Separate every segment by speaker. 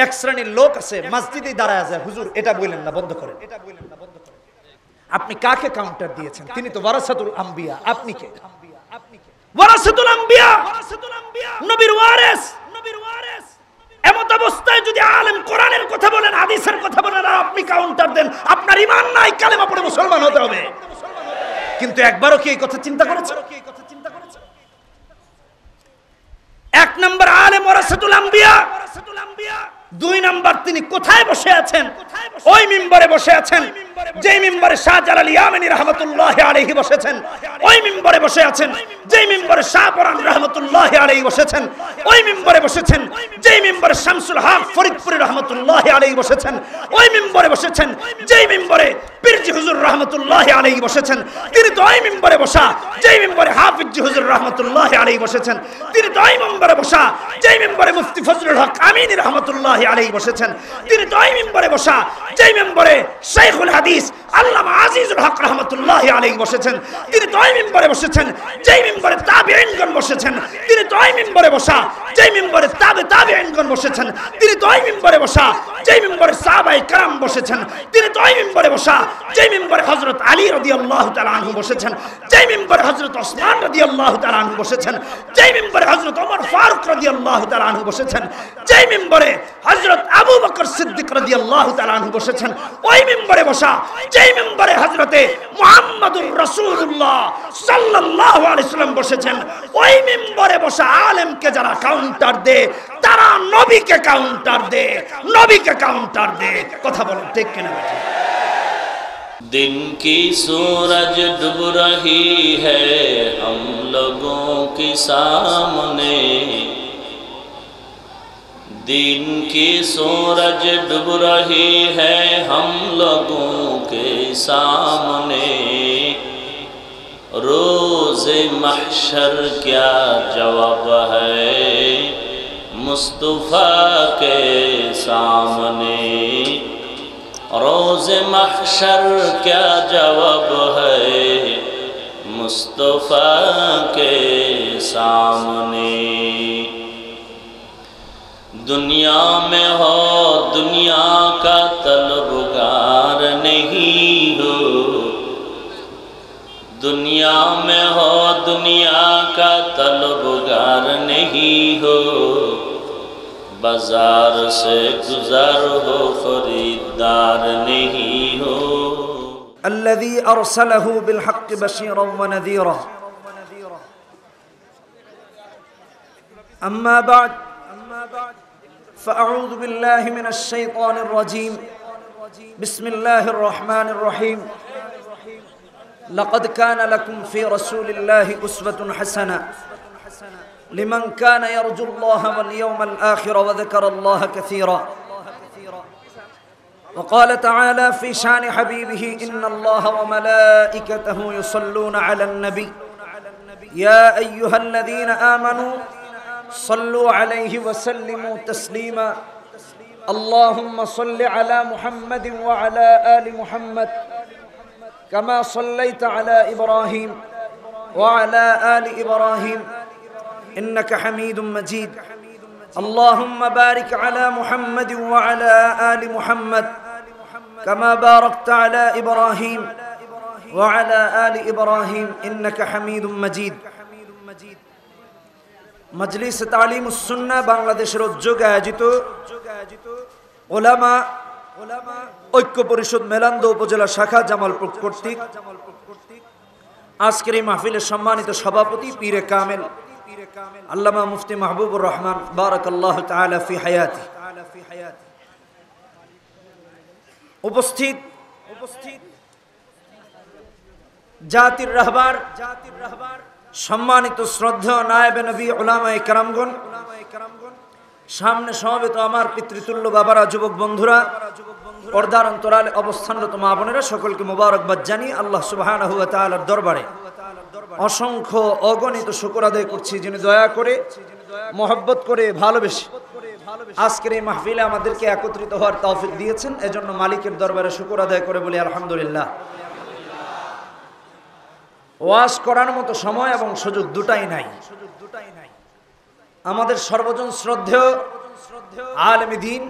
Speaker 1: এক শ্রেণীর লোক আছে মসজিদে দাঁড়ায় যায়, হুজুর এটা বললেন না, বন্ধ করেন। আপনি কাকে কাউন্টার দিয়েছেন? তিনি তো ওয়ারাসাতুল আম্বিয়া। আপনি কে? ওয়ারাসাতুল আম্বিয়া, নবীর ওয়ারিস। এমত অবস্থায় যদি আলেম কোরআনের কথা বলেন, হাদিসের কথা বলেন, আর আপনি কাউন্টার দেন, আপনার ঈমান নাই, কালেমা পড়ে মুসলমান হতে হবে। কিন্তু একবারও কি এই কথা চিন্তা করেছেন? এক নম্বর আলেম ওয়ারাসাতুল আম্বিয়া, দুই নাম্বার তিনি কোথায় বসে আছেন? ওই মিম্বরে বসে আছেন যেই মিম্বরে শাহজালাল ইয়ামানী রাহমাতুল্লাহি আলাইহি বসেছেন, ওই মিম্বরে বসে আছেন যেই মিম্বরে শাহ পরান রাহমাতুল্লাহি আলাইহি বসেছেন, ওই মিম্বরে বসেছেন যেই মিম্বরে শামসুল হক ফরিদপুরি রাহমাতুল্লাহি আলাইহি বসেছেন, ওই মিম্বরে বসেছেন যেই মিম্বরে পীরজি হুজুর রাহমাতুল্লাহি আলাইহি বসেছেন। তিনি তো ওই মিম্বরে বসা যেই মিম্বরে হাফিজজি হুজুর রাহমাতুল্লাহি আলাইহি বসেছেন। তিনি তো ওই মিম্বরে বসা যেই মিম্বরে মুফতি ফজলুল হক আমিনী রাহমাতুল্লাহি আলাইহি বসেছেন। তিনি তো ওই মিম্বরে বসা যেই মিম্বরে শাইখুল হাদিস আল্লামা আজিজুল হক রাহমাতুল্লাহি আলাইহি বসেছেন। তিনি তো ওই মিম্বরে বসেছেন যেই মিম্বরে তাবেঈনগণ বসেছেন। তিনি তো ওই মিম্বরে বসা যেই মিম্বরে তাবেঈনগণ বসেছেন। তিনি তো ওই মিম্বরে বসা যেই মিম্বরে সাহাবায়ে কেরাম বসেছেন। তিনি তো ওই মিম্বরে বসা যেই মিম্বরে হযরত আলী রাদিয়াল্লাহু তাআলা আনহু বসেছেন, যেই মিম্বরে হযরত ওসমান রাদিয়াল্লাহু তাআলা আনহু বসেছেন, যেই মিম্বরে হযরত ওমর ফারুক রাদিয়াল্লাহু তাআলা আনহু বসেছেন, যেই মিম্বরে হযরত আবু বকর সিদ্দিক রাদিয়াল্লাহু তাআলা আনহু বসেছেন, ওই মিম্বরে বসা যেই মিম্বরে হযরতে মুহাম্মদুর রাসূলুল্লাহ সাল্লাল্লাহু আলাইহি সাল্লাম বসেছেন, ওই মিম্বরে বসা আলেমকে যারা কাউন্টার দেয় তারা নবীকে কাউন্টার দেয়, নবীকে কাউন্টার দেয়। কথা বলেন ঠিক কিনা?
Speaker 2: दिन की सूरज डूब रही है हम लोगों के सामने, दिन की सूरज डूब रही है हम लोगों के सामने, रोज़े महशर क्या जवाब है मुस्तफ़ा के सामने, रोज़े महशर क्या जवाब है मुस्तफ़ा के सामने। दुनिया में हो दुनिया का तलबगार नहीं हो, दुनिया में हो दुनिया का तलबगार नहीं हो, बाजार से गुजर हो खरीदार नहीं हो।
Speaker 1: الذي أرسله بالحق بشيرا ونذيرا أما بعد فأعوذ بالله من الشيطان الرجيم بسم الله الرحمن الرحيم لقد كان لكم في رسول الله أسوة حسنة لمن كان يرجو الله واليوم الآخر وذكر الله كثيرا وقال تعالى في شان حبيبه إن الله وملائكته يصلون على النبي يا أيها الذين آمنوا صلوا عليه وسلموا تسليما اللهم صل على محمد وعلى آل محمد كما صليت على إبراهيم وعلى آل إبراهيم إنك حميد مجيد اللهم بارك على محمد وعلى آل محمد كما باركت على إبراهيم وعلى آل إبراهيم إنك حميد مجيد مجلس تعليم السنة বাংলাদেশের উদ্যোগে আয়োজিত উলামা ঐক্য পরিষদ মেলান্দহ উপজেলা শাখা জামালপুর কর্তৃক আজকের এই মাহফিলের সম্মানিত সভাপতি পীরে কামেল আল্লামা মুফতি মাহবুবুর রহমান বারাকাল্লাহু তাআলা ফি হায়াতি উপস্থিত জাতির রাহবার সম্মানিত শ্রদ্ধেয় নায়েবে নবী উলামায়ে কেরামগণ, সামনে সমবেত আমার পিতৃতুল্য বাবারা, যুবক বন্ধুরা, পর্দার অন্তরালে অবস্থানরত মা বোনেরা, সকলকে মোবারকবাদ জানিয়ে আল্লাহ সুবহানাহু ওয়া তাআলার দরবারে অসংখ্য অগণিত শুকর আদায় করছি, যিনি দয়া করে মহব্বত করে ভালোবেসে আজকের এই মাহফিলে আমাদেরকে একত্রিত হওয়ার তৌফিক দিয়েছেন। এজন্য মালিকের দরবারে শুকর আদায় করে বলি আলহামদুলিল্লাহ। ওয়াজ করার মতো সময় এবং সুযোগ দুটাই নাই। আমাদের সর্বজন শ্রদ্ধেয় আলেমে দ্বীন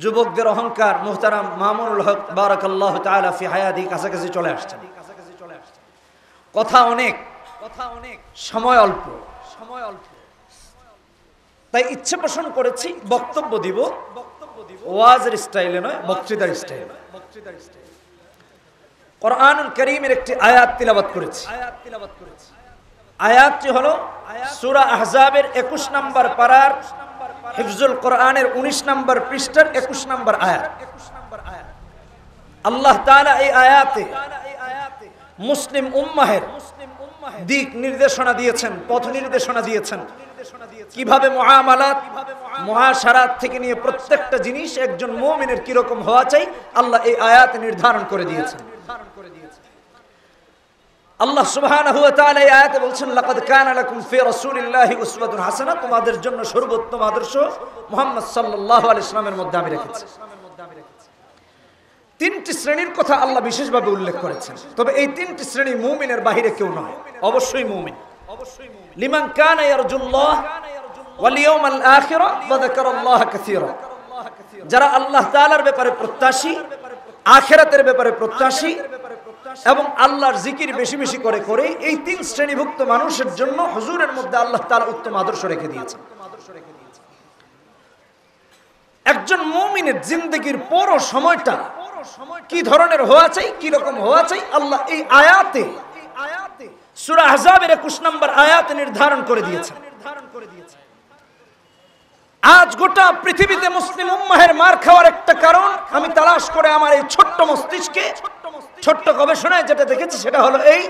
Speaker 1: যুবকদের অহংকার মুহতারাম মামুনুল হক বারাকাল্লাহু তাআলা ফি হায়াতি কাছাকাছি চলে আসছেন। কথা অনেক, সময় অল্প, তাই ইচ্ছে পোষণ করেছি বক্তব্য দিব ওয়াজের স্টাইলে নয়, বক্তৃতার স্টাইলে। কোরআনুল কারীমের একটি আয়াত তিলাওয়াত করেছি। আয়াতটি হলো সূরা আহজাবের 21 নম্বর পারার হিফজুল কোরআনের 19 নম্বর পৃষ্ঠার 21 নম্বর আয়াত। আল্লাহ তাআলা এই আয়াতে মুসলিম উম্মাহের দিক নির্দেশনা দিয়েছেন, পথ নির্দেশনা দিয়েছেন, কিভাবে মুআমালাত মুআশারাত থেকে নিয়ে প্রত্যেকটা জিনিস একজন মুমিনের কি রকম হওয়া চাই আল্লাহ এই আয়াতে নির্ধারণ করে দিয়েছেন। আল্লাহ সুবহানাহু ওয়া তাআলা এই আয়াতে বলছেন, লাকাদ কানা লাকুম ফি রাসূলিল্লাহি উসওয়াতুন হাসানা, তোমাদের জন্য সর্বোত্তম আদর্শ মুহাম্মদ সাল্লাল্লাহু আলাইহি ওয়াসাল্লামের মধ্যে আমি রেখেছি। তিনটি শ্রেণীর কথা আল্লাহ বিশেষভাবে উল্লেখ করেছেন, তবে এই তিনটি শ্রেণী মুমিনের বাহিরে কেউ নয়, অবশ্যই মুমিন। লিমান কানা ইয়ারজুল্লাহ ওয়াল ইয়াউমাল আখিরা ওয়া যাকারাল্লাহ কাসীরা, যারা আল্লাহ তাআলার ব্যাপারে প্রত্যাশী, আখিরাতের ব্যাপারে প্রত্যাশী এবং আল্লাহর জিকির বেশি বেশি করে করে, এই তিন শ্রেণীভুক্ত মানুষের জন্য হুজুরের মধ্যে আল্লাহ তাআলা উত্তম আদর্শ রেখে দিয়েছেন। একজন মুমিনের জিন্দেগির পুরো সময়টা কি ধরনের হওয়া চাই, কি রকম হওয়া চাই আল্লাহ এই আয়াতে সূরা আহজাবের 21 নম্বর আয়াতে নির্ধারণ করে দিয়েছেন। আজ গোটা পৃথিবীতে মুসলিম উম্মাহের মার খাওয়ার একটা কারণ আমি তালাশ করে আমার এই ছোট্ট মস্তিষ্কে ছোট্ট গবেষণায় যেটা দেখেছি সেটা হলো এই,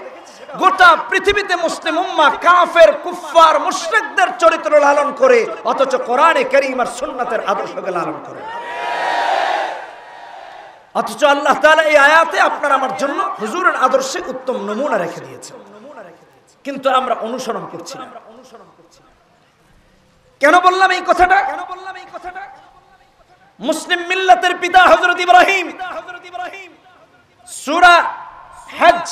Speaker 1: গোটা পৃথিবীতে মুসলিম উম্মাহ কাফের কুফফার মুশরিকদের চরিত্র লালন করে, অথচ কোরআনে কারীম আর সুন্নাতের আদর্শকে লালন করে। অথচ আল্লাহ তাআলা এই আয়াতে আপনার আমার জন্য হুজুরের আদর্শে উত্তম নমুনা রেখে দিয়েছেন, কিন্তু আমরা অনুসরণ করছি না। কেন বললাম এই কথাটা? মুসলিম মিল্লাতের পিতা হযরত ইব্রাহিম, সূরা হজ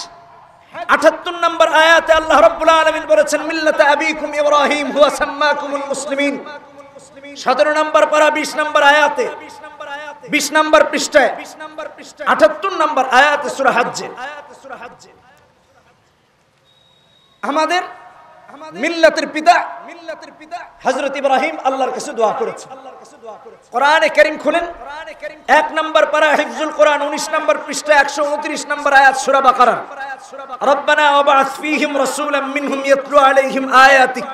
Speaker 1: ৭৮ নম্বর আয়াতে আল্লাহ রাব্বুল আলামিন বলেছেন, মিল্লাতা আবিকুম ইব্রাহিম হুয়া সাম্মাকুমুল মুসলিমিন। ১৭ নম্বর পারা ২০ নম্বর আয়াতে, ২০ নম্বর পৃষ্ঠায় ৭৮ নম্বর আয়াতে সূরা হজ্জে আমাদের মিল্লাতের পিতা হযরত ইব্রাহিম আল্লাহর কাছে দোয়া করেছেন। কোরআনে কারীম খুলেন, ১ নম্বর পারা হিফজুল কোরআন ১৯ নম্বর পৃষ্ঠা ১২৯ নম্বর আয়াত সূরা বাকারা, রব্বানা ওয়াবআস ফীহিম রাসূলাম মিনহুম ইয়াতলু আলাইহিম আয়াতিক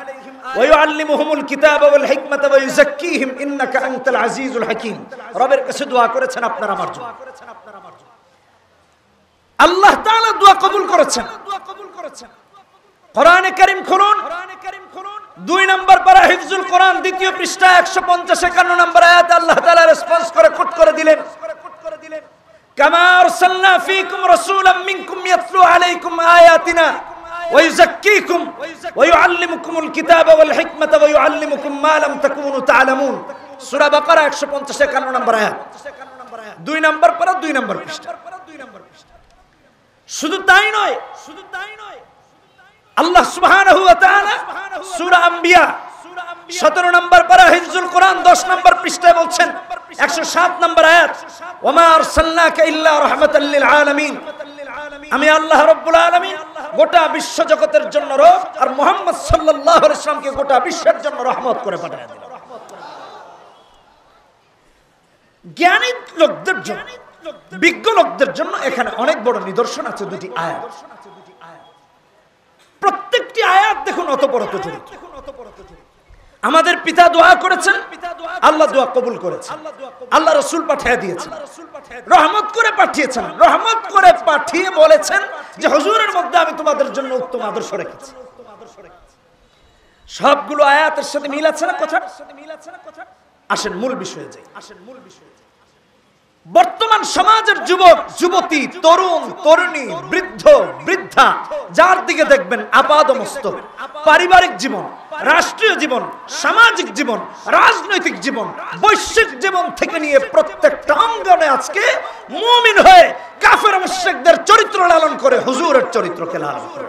Speaker 1: ওয়া ইউআল্লিমুহুমুল কিতাবা ওয়াল হিকমাতা ওয়া ইউযাক্কিহিম ইন্নাকা আনতাল আজিজুল হাকীম। রবের কাছে দোয়া করেছেন আপনার আমার জন্য, আল্লাহ তাআলা দোয়া কবুল করেছেন। কোরআনে কারীম খুলুন, ২ নম্বর পারা হিফজুল কোরআন ২য় পৃষ্ঠা ১৫০-৫১ নম্বর আয়াতে আল্লাহ তাআলা রেসপন্স করে কোট করে দিলেন, কামা আরসালনা ফীকুম রাসূলাম মিনকুম ইয়াতলু আলাইকুম আয়াতিনা ওয়া ইউযাক্কিকুম ওয়া ইউআল্লিমুকুমুল কিতাবা ওয়াল হিকমাতা ওয়া ইউআল্লিমুকুম মা লাম তাকুনু তা'লামুন। সূরা বাকারা ১৫০-৫১ নম্বর আয়াত, ২ নম্বর পারা ২ নম্বর পৃষ্ঠা। শুধু তাই নয়, আল্লাহ সুবহানাহু ওয়া তাআলা সূরা আম্বিয়া ১৭ নম্বর পারা হিফজুল কোরআন ১০ নম্বর পৃষ্ঠায় বলছেন, ১০৭ নম্বর আয়াত, ওয়া মা আরসালনাকা ইল্লা রাহমাতাল লিল আলামিন। আমি আল্লাহ রাব্বুল আলামিন গোটা বিশ্ব জগতের জন্য রহমত, আর মুহাম্মদ সাল্লাল্লাহু আলাইহি ওয়াসাল্লামকে গোটা বিশ্বের জন্য রহমত করে পাঠিয়ে দিলেন। জ্ঞানী লোকদের জন্য, বিজ্ঞ লোকদের জন্য এখানে অনেক বড় নিদর্শন আছে দুটি আয়াত। প্রত্যেকটি আয়াত দেখুন অতপরত জড়িত। আমাদের পিতা দোয়া করেছেন, আল্লাহ দোয়া কবুল করেছেন, আল্লাহ রাসূল পাঠিয়ে দিয়েছেন, রহমত করে পাঠিয়েছেন, রহমত করে পাঠিয়ে বলেছেন যে হুজুরের মধ্যে আমি তোমাদের জন্য উত্তম আদর্শ রেখেছি। সবগুলো আয়াতের সাথে মিল আছে না কথা? আসেন মূল বিষয়ে যাই। বর্তমান সমাজের যুবক যুবতী, তরুণ তরুণী, বৃদ্ধ বৃদ্ধা, যার দিকে দেখবেন আপাদমস্তক পারিবারিক জীবন, রাষ্ট্রীয় জীবন, সামাজিক জীবন, রাজনৈতিক জীবন, বৈশ্বিক জীবন থেকে নিয়ে প্রত্যেকটা অঙ্গনে আজকে মুমিন হয়ে কাফের মুশরিকদের চরিত্র লালন করে হুজুরের চরিত্রকে লালন করে।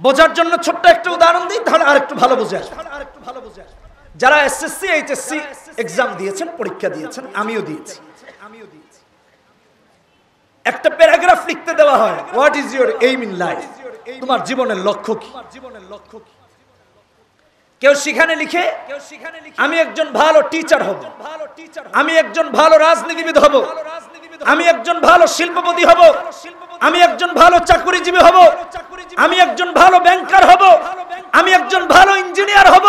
Speaker 1: বোঝার জন্য ছোট্ট একটা উদাহরণ দিই, তাহলে আরেকটু ভালো বুঝে আসবে। যারা এসএসসি এইচএসসি এক্সাম দিয়েছেন, পরীক্ষা দিয়েছেন, আমিও দিয়েছি, একটা প্যারাগ্রাফ লিখতে দেওয়া হয়, what is your aim in life, তোমার জীবনের লক্ষ্য কি? কেউ সেখানে লিখে আমি একজন ভালো টিচার হব, আমি একজন ভালো রাজনীতিবিদ হব, আমি একজন ভালো শিল্পপতি হব, আমি একজন ভালো চাকরিজীবী হব, আমি একজন ভালো ব্যাংকার হব, আমি একজন ভালো ইঞ্জিনিয়ার হব,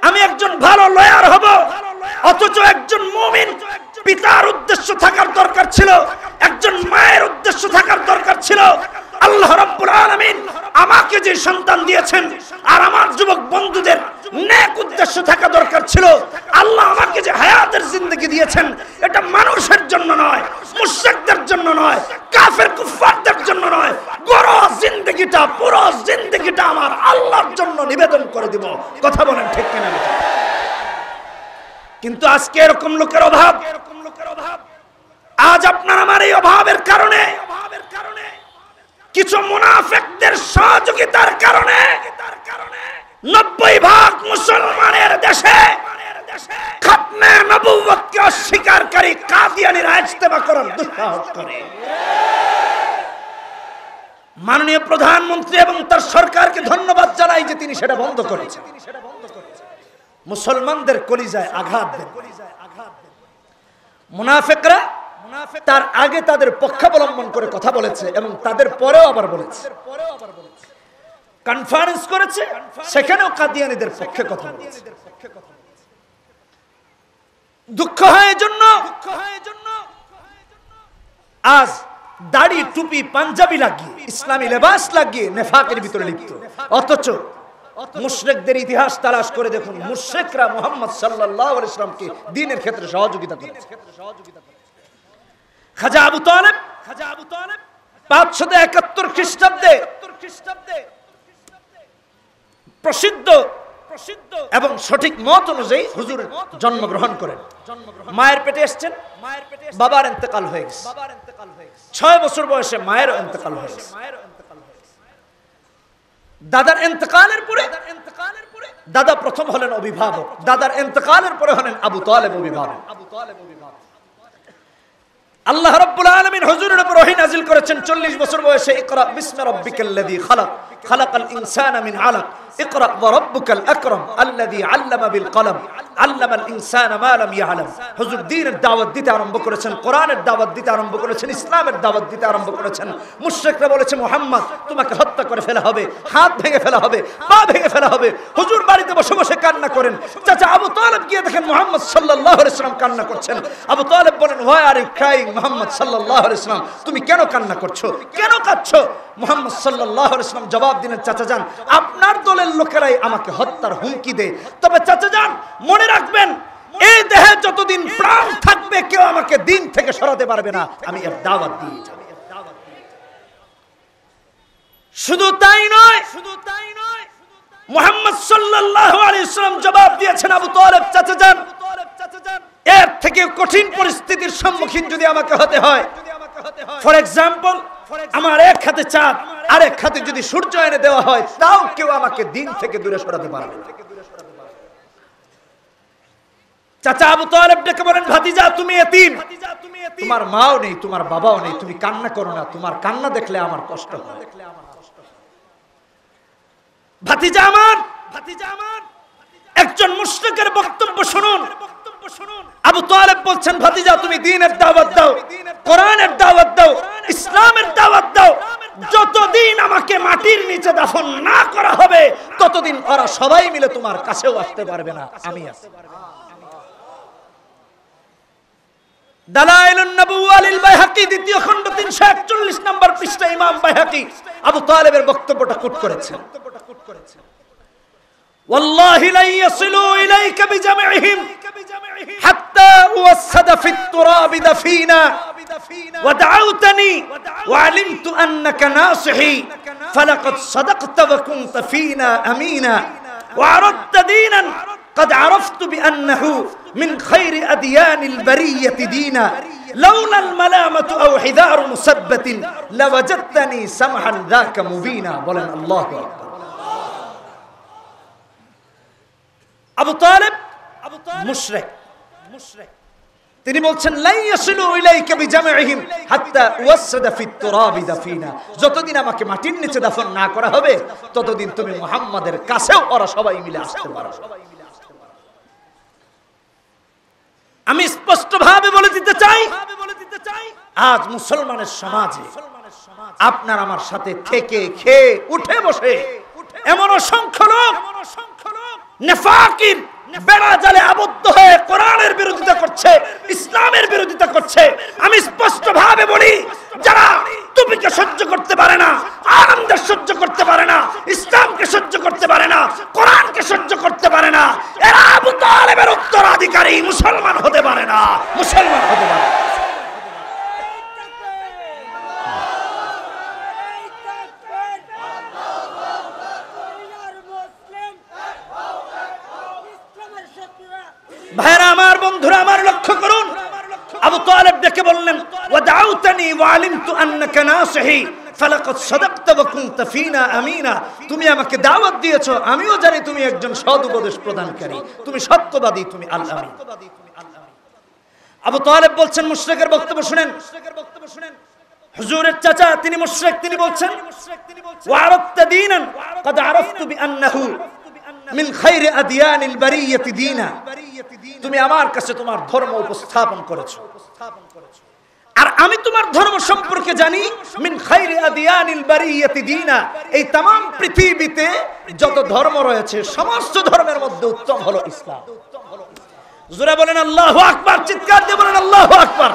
Speaker 1: আমি একজন ভালো লয়ার হব। অথচ একজন মুমিন পিতার উদ্দেশ্য থাকার দরকার ছিল, একজন মায়ের উদ্দেশ্য থাকার দরকার ছিল। আল্লাহ রাব্বুল আলামিন আমাকে যে সন্তান দিয়েছেন আর আমার যুবক বন্ধুদের নেক উদ্দেশ্য থাকা দরকার ছিল। আল্লাহ আমাকে যে হায়াতের জিন্দেগি দিয়েছেন, এটা মানুষের জন্য নয়, মুশরিকদের জন্য নয়, কাফের কুফফারদের জন্য নয়, পুরো জিন্দেগিটা আমার আল্লাহর জন্য নিবেদন করে দিব। কথা বলেন ঠিক কিনা? কিন্তু আজকে এরকম লোকের অভাব। আজ আপনার আমার এই অভাবের কারণে, কিছু মুনাফিকদের সহযোগিতার কারণে 90% মুসলমানের দেশে খাতমে নবুয়্যতকে অস্বীকারী কাদিয়ানীরা ইজতেমা করার দুঃসাহস করে। মাননীয় প্রধানমন্ত্রী এবং তার সরকারকে ধন্যবাদ জানাই যে তিনি সেটা বন্ধ করেছেন। মুসলমানদের কলিজায় আঘাত দেন। মুনাফিকরা তার আগে তাদের পক্ষাবলম্বন করে কথা বলেছে এবং তাদের পরেও আবার বলেছে, কনফারেন্স করেছে, সেখানেও কাদিয়ানীদের পক্ষে কথা বলেছে। দুঃখ হয় এজন্য আজ দাড়ি টুপি পাঞ্জাবি লাগিয়ে, ইসলামী লেবাস লাগিয়ে নেফাকের ভিতরে লিপ্ত। অথচ মুশরিকদের ইতিহাস তালাশ করে দেখুন, মুশরিকরা মুহাম্মদ সাল্লাল্লাহু আলাইহি ওয়াসাল্লামকে দ্বীনের ক্ষেত্রে সহযোগিতা করেছে। খাজা আবু তালেব 571 খ্রিস্টাব্দে প্রসিদ্ধ এবং সঠিক মত অনুযায়ী হুজুর জন্মগ্রহণ করেন। মায়ের পেটে এসেছেন, বাবার ইন্তেকাল হয়ে গেছে, 6 বছর বয়সে মায়েরও ইন্তেকাল হয়ে গেছে। দাদার ইন্তেকালের পরে দাদা প্রথম হলেন অভিভাবক, দাদার ইন্তেকালের পরে হলেন আবু তালেব অভিভাবক। আল্লাহ রাব্বুল আলামিন হুজুরের উপর ওহী নাযিল করেছেন 40 বছর বয়সে, ইকরা বিসমি রাব্বিকাল্লাযী খালাক খালাকাল ইনসানা মিন আলাক ইকরা ওয়া রাব্বুকাল আকরাম আল্লাযী আল্লামা বিল কলম আল্লামাল ইনসানা মা লাম ইয়ালাম। হুজুর দ্বীনের দাওয়াত দিতে আরম্ভ করেছেন, কোরআনের দাওয়াত দিতে আরম্ভ করেছেন, ইসলামের দাওয়াত দিতে আরম্ভ করেছেন। মুশরিকরা বলেছে মুহাম্মদ তোমাকে হত্যা করে ফেলা হবে, হাত ভেঙে ফেলা হবে, পা ভেঙে ফেলা হবে। হুজুর বাড়িতে বসে বসে কান্না করেন। চাচা আবু তালেব গিয়ে দেখেন মুহাম্মদ সাল্লাল্লাহু আলাইহি ওয়াসাল্লাম কান্না করছেন। আবু তালেব বলেন, why are you crying Muhammad সাল্লাল্লাহু আলাইহি ওয়াসাল্লাম, তুমি কেন কান্না করছো, কেন কাঁদছো? মুহাম্মদ সাল্লাল্লাহু আলাইহি ওয়াসাল্লাম জবাব দিলেন, চাচা যান আপনার দলের লোকেরাই আমাকে হত্যার হুমকি দেয়, তবে চাচা যান মনে রাখবেন এই দেহে যতদিন প্রাণ থাকবে কেউ আমাকে দিন থেকে সরাতে পারবে না, আমি এর দাওয়াত দিয়ে যাব। শুধু তাই নয়, মুহাম্মদ সাল্লাল্লাহু আলাইহি ওয়াসাল্লাম জবাব দিয়েছেন, আবু তালেব চাচা যান এর থেকে কঠিন পরিস্থিতির সম্মুখীন যদি আমাকে হতে হয়, ফর এক্সাম্পল আমার এক হাতে চাঁদ আর এক হাতে যদি সূর্য এনে দেওয়া হয়, তাও কেউ আমাকে দিন থেকে দূরে সরাতে পারবে না। চাচা আবু তালেব ডেকে বলেন, ভাতিজা তুমি এতিম, তোমার মাও নেই, তোমার বাবাও নেই, তুমি কান্না করো না, তোমার কান্না দেখলে আমার কষ্ট হয়। ভাতিজা আমার একজন মুশরিকের বক্তব্য শুনুন। আবু তালেব বলছেন, ভাতিজা তুমি দ্বীনের দাওয়াত দাও, কোরআনের দাওয়াত দাও, ইসলামের দাওয়াত দাও, যতদিন আমাকে মাটির নিচে দাফন না করা হবে ততদিন ওরা সবাই মিলে তোমার কাছেও আসতে পারবে না, আমি আছি। দালাইলুন নবুওয়া লিল বাইহাকি দ্বিতীয় খণ্ড 341 নম্বর পৃষ্ঠা ইমাম বাইহাকি আবু তালেবের বক্তব্যটা কোট করেছেন। ওয়াল্লাহি লা ইয়াসিলু ইলাইকা বিজামিহিম হাত্তা উওয়াসসাদা ফিত তুরাবি দাফিনা ওয়া দাউতানি ওয়া আলিমতু আন্নাকা নাসিহি ফালাকাদ সাদাকতা ওয়া কুনতা ফিনা আমিনা ওয়া আরাদতা দীনান قد عرفت بأنه من خير أديان البرية دينا لولا الملامة أو حذار مسبة لوجدتني سمحا ذاك مبينا বলেন আল্লাহু আকবার। আবু তালেব মুশরিক। তিনি বলছেন লা ইয়াসিলু ইলাইকা বিজামিহিম হাত্তা ওয়াসসাদা ফিত তুরাবি দাফিনা, যতদিন আমাকে মাটির নিচে দাফন না করা হবে ততদিন তুমি মুহাম্মাদের কাছেও ওরা সবাই মিলে আসতে পারবে। আমি স্পষ্টভাবে বলে দিতে চাই, আজ মুসলমানের সমাজে আপনার আমার সাথে থেকে খেয়ে উঠে বসে এমন অসংখ্য লোক নেফাকির বেড়া জালে আবদ্ধ হয়ে কোরআনের বিরোধিতা করছে, ইসলামের বিরোধিতা করছে। আমি স্পষ্ট ভাবে বলি, যারা টুপিকে সহ্য করতে পারে না, আনন্দের সহ্য করতে পারে না, ইসলামকে সহ্য করতে পারে না, কোরআনকে সহ্য করতে পারে না, এরা আবু তালেবের উত্তরাধিকারী মুসলমান হতে পারে না, মুসলমান হতে পারে না। ভাইরা আমার, বন্ধুরা আমার, লক্ষ্য করুন, আবু তালেব ডেকে বললেন ওয়াদাউতানি ওয়ালিমতু আন্নাকা নাসিহি ফালাকাদ সাদাকতা ওয়া কুনতা ফিনা আমিনা, তুমি আমাকে দাওয়াত দিয়েছো, আমিও জানি তুমি একজন সৎ উপদেশ প্রদানকারী, তুমি সত্যবাদী, তুমি আল আমিন। আবু তালেব বলছেন, মুশরিকের বক্তব্য শুনেন, হুজুরের চাচা তিনি মুশরিক, তিনি বলছেন ওয়ারাদতা দীনান قد عرفت بانه মিন খায়রি আদিয়ানিল বারিয়াতি দীনা, তুমি আমার কাছে তোমার ধর্ম উপস্থাপন করেছো, আর আমি তোমার ধর্ম সম্পর্কে জানি মিন খায়রি আদিয়ানিল বারিয়াতি দীনা, এই तमाम পৃথিবীতে যত ধর্ম রয়েছে সমস্ত ধর্মের মধ্যে উত্তম হলো ইসলাম। জোরে বলেন আল্লাহু আকবার, চিৎকার দিয়ে বলেন আল্লাহু আকবার।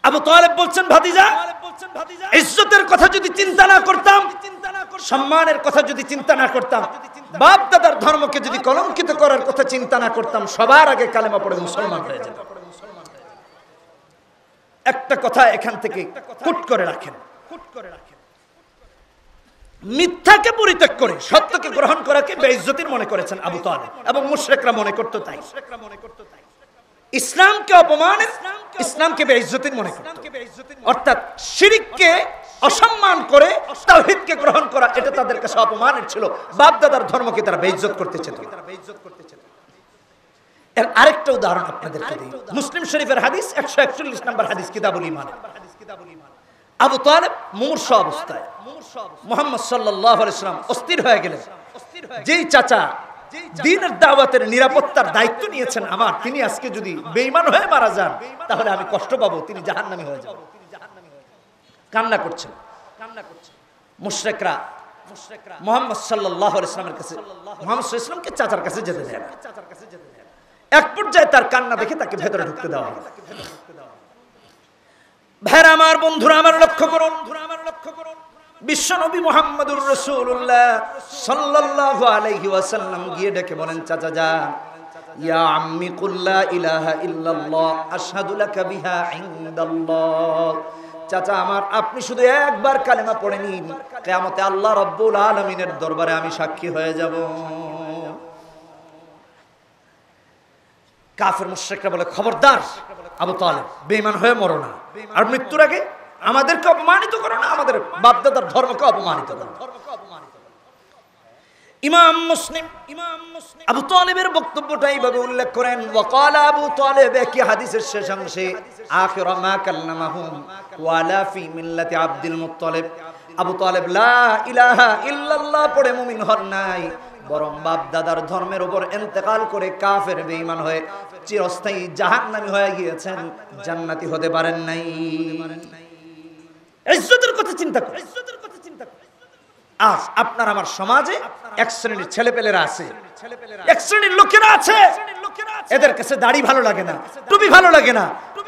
Speaker 1: আবু তালেব বলছেন, ভাতিজা, ইজ্জতের কথা যদি চিন্তা না করতাম, সম্মানের কথা যদি চিন্তা না করতাম, বাপ দাদার ধর্মকে যদি কলঙ্কিত করার কথা চিন্তা না করতাম, সবার আগে কালেমা পড়ে মুসলমান হয়ে যেতাম। একটা কথা এখান থেকে কুট করে রাখেন, মিথ্যাকে পরিত্যাগ করে সত্যকে গ্রহণ করাকে বেইজ্জতির মনে করেছেন আবু তালেব, এবং মুশরিকরা মনে করত তাই। ইসলামকে অপমানের, ইসলামকে বেইজ্জতির মনে করত, অর্থাৎ শিরককে অসম্মান করে তাওহীদকে গ্রহণ করা, এটা তাদের কাছে অপমানের ছিল। বাপ দাদার ধর্মকে তারা বেইজ্জত করতে চেত। এর আরেকটা উদাহরণ আপনাদেরকে দিই, মুসলিম শরীফের হাদিস 141 নম্বর হাদিস, কিতাবুল ঈমান। আবু তালেব মুমূর্ষ অবস্থায়, মুহাম্মদ সাল্লাল্লাহু আলাইহি ওয়াসাল্লাম অস্থির হয়ে গেলেন। যেই চাচা দ্বীনের দাওয়াতের নিরাপত্তার দায়িত্ব নিয়েছেন আমার, তিনি আজকে যদি বেঈমান হয়ে মারা যান তাহলে আমি কষ্ট পাবো, তিনি জাহান্নামী হয়ে যাবেন। কান্না করছেন মুশরিকরা মুহাম্মদ সাল্লাল্লাহু আলাইহি ওয়াসাল্লামের কাছে, মুহাম্মদ সাল্লাল্লাহু আলাইহি ওয়াসাল্লামকে চাচার কাছে যেতে দেয় না। এক পর্যায়ে তার কান্না দেখে তাকে ভেতরে ঢুকতে দেওয়া হয়। ভাইরা আমার, বন্ধুরা আমার, লক্ষ্য করুন, বিশ্বনবী মুহাম্মদুর রাসূলুল্লাহ সাল্লাল্লাহু আলাইহি ওয়াসাল্লাম গিয়ে ডেকে বলেন, চাচা যান, ইয়া আম্মি কুল লা ইলাহা ইল্লাল্লাহ আশহাদু লাকা বিহা ইনদাল্লাহ, চাচা আমার, আপনি শুধু একবার কালেমা পড়ে নিন, কিয়ামতে আল্লাহ রাব্বুল আলামিনের দরবারে আমি সাক্ষী হয়ে যাব। কাফের মুশরিকরা বলে, খবরদার আবু তালেব, বেঈমান হয়ে মরো না, আর মৃত্যুর আগে আমাদেরকে অপমানিত করো না, আমাদের বাপদাদার ধর্মকে অপমানিত করো। ইমাম মুসলিম আবু তালেবের বক্তব্যটা এইভাবে উল্লেখ করেন, ওয়াকালা আবু তালেব, কি হাদিসের শেষ অংশে, আখিরা মা কাল্লামাহুম ওয়ালা ফি মিল্লাতি আব্দুল মুত্তালিব, আবু তালেব লা ইলাহা ইল্লাল্লাহ পড়ে মুমিন হন নাই, বরং বাপ দাদার ধর্মের উপর ইন্তেকাল করে কাফের বেঈমান হয়ে চিরস্থায়ী জাহান্নামী হয়ে গিয়েছেন, জান্নাতি হতে পারেন নাই। ইজ্জতের কথা চিন্তা করুন। আজ আপনার আমার সমাজে এক শ্রেণীর ছেলেপেলেরা আছে, এক শ্রেণীর লোকেরা আছে, এদের কাছে দাড়ি ভালো লাগে না, টুপি ভালো লাগে না,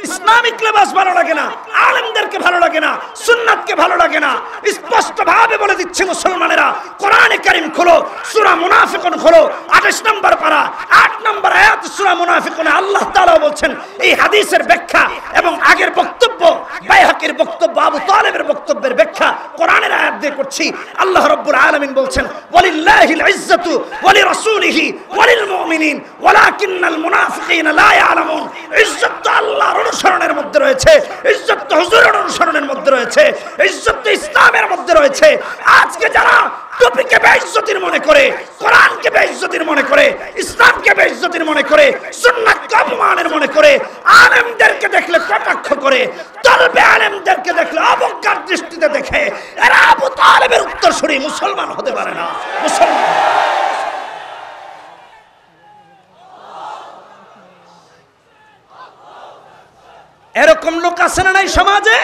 Speaker 1: ইসলামিক লেবাস ভালো লাগে না, আলেমদেরকে ভালো লাগে না, সুন্নাতকে ভালো লাগে না। স্পষ্ট ভাবে বলে দিচ্ছে মুসলমানেরা, কোরআনে কারীম খোলো, সূরা মুনাফিকুন খোলো, 28 নম্বর পারা 8 নম্বর আয়াত সূরা মুনাফিকুনে আল্লাহ তাআলা বলছেন, এই হাদিসের ব্যাখ্যা এবং আগের বক্তব্য, বাইহাকির বক্তব্য, আবু তালেবের বক্তব্যের ব্যাখ্যা কোরআনের আয়াত দিয়ে করছি। আল্লাহ রাব্বুল আলামিন বলছেন, ওয়ালিল্লাহিল ইজ্জাতু ওয়ালি রাসূলিহি ওয়ালিল মুমিনিন ওয়ালাকিন্নাল মুনাফিকিনা লা ইয়ালামুন। ইজ্জত তো আল্লাহর অনুসরণের মধ্যে রয়েছে, ইজ্জত তো হুজুরের অনুসরণের মধ্যে রয়েছে, ইজ্জত তো ইসলামের মধ্যে রয়েছে। আজকে যারা টুপিকে বেইজ্জতির মনে করে, কোরআনকে বেইজ্জতির মনে করে, ইসলামকে বেইজ্জতির মনে করে, সুন্নাতকে অপমানের মনে করে, আলেমদেরকে দেখলে কটাক্ষ করে, তলবে আলেমদেরকে দেখলে অবজ্ঞার দৃষ্টিতে দেখে, এরা আবু তালেবের উত্তরসূরি, মুসলমান হতে পারে না। মুসলমান এরকম লোক আছে না নাই সমাজে?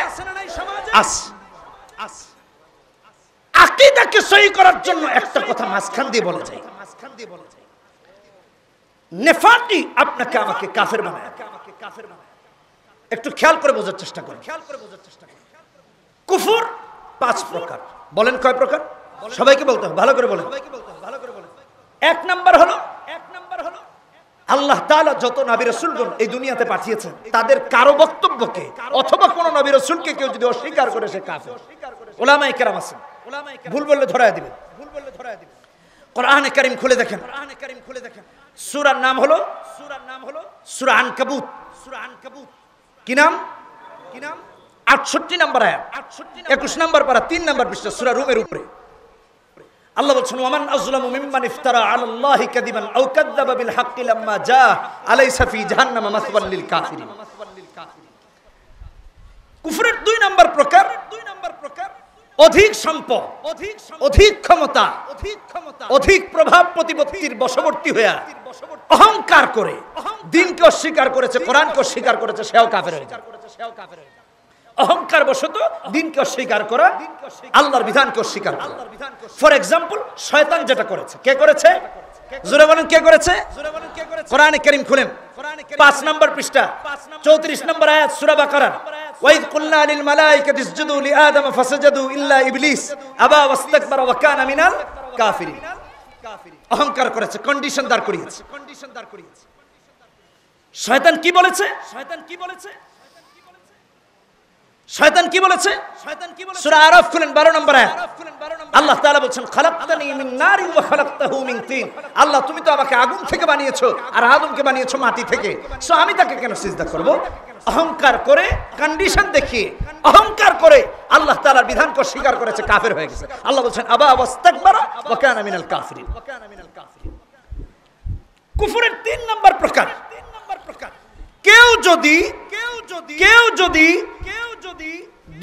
Speaker 1: আকীদাকে সহি করার জন্য একটা কথা মাঝখান দিয়ে বলা যায়, নেফাকি আপনাকে আমাকে কাফের বানায়। একটু খেয়াল করে বোঝার চেষ্টা করুন। কুফর 5 প্রকার। বলেন কয় প্রকার? সবাইকে বলতে হবে, ভালো করে বলেন। 1 নাম্বার হলো আল্লাহ তাআলা যত নবী রাসূলগণ এই দুনিয়াতে পাঠিয়েছেন তাদের কারো বক্তব্যকে অথবা কোন নবী রাসূলকে কেউ যদি অস্বীকার করে সে কাফের। উলামায়ে কেরাম আছেন, ভুল বললে ধরায় দিবেন। কোরআনে কারীম খুলে দেখেন, সূরার নাম হলো সূরা আনকাবুত। কি নাম? 68 নম্বর আয়াত, 21 নম্বর পারা, 3 নম্বর পৃষ্ঠা, সূরা রুমের উপরে আল্লাহ বলছেন, ওয়ামান আযলামু মিম্মান ইফতারা আলাল্লাহি কাযিবান আও কাযযাবা বিল হাক্কি লাম্মা জা আলাইসা ফি জাহান্নামা মাসওয়াল লিল কাফিরিন। কুফরের 2 নম্বর প্রকার অধিক সম্পদ, অধিক ক্ষমতা, অধিক প্রভাব প্রতিপত্তির বশবর্তী হয়ে অহংকার করে দ্বীনকে অস্বীকার করেছে, কোরআনকে অস্বীকার করেছে, সেও কাফের হয়ে যায়। অহংকার বশত দ্বীনকে অস্বীকার করা, আল্লাহর বিধানকে অস্বীকার করা। ফর এক্সাম্পল, শয়তান যেটা করেছে, কে করেছে? জোরে বলেন কে করেছে? কোরআনে কারীম খুলেন 5 নম্বর পৃষ্ঠা 34 নম্বর আয়াত সূরা বাকারা। ওয়াইদ কুলনা লিল মালাইকাতি ইসজুদু লিআদম ফাসাজাদু ইল্লা ইবলিস আবা ওয়াস্তাকবারা ওয়া কানা মিনাল কাফিরিন। অহংকার করেছে, কন্ডিশন দাঁড় করিয়েছে। শয়তান কি বলেছে? সূরা আরাফ খুলেন 12 নম্বর আয়াত। আল্লাহ তাআলা বলেন, খালাকতানি মিন নারিন ওয়া খালাকতাহু মিন তিন। আল্লাহ তুমি তো আমাকে আগুন থেকে বানিয়েছো আর আদমকে বানিয়েছো মাটি থেকে, সো আমি তাকে কেন সিজদা করব? অহংকার করে, কন্ডিশন দেখিয়ে অহংকার করে আল্লাহ তাআলার বিধানকে অস্বীকার করেছে, কাফের হয়ে গেছে। আল্লাহ বলেন, আবা ওয়াস্তাকবারা ওয়া কানা মিনাল কাফিরিন। কুফরের 3 নম্বর প্রকার, কেউ যদি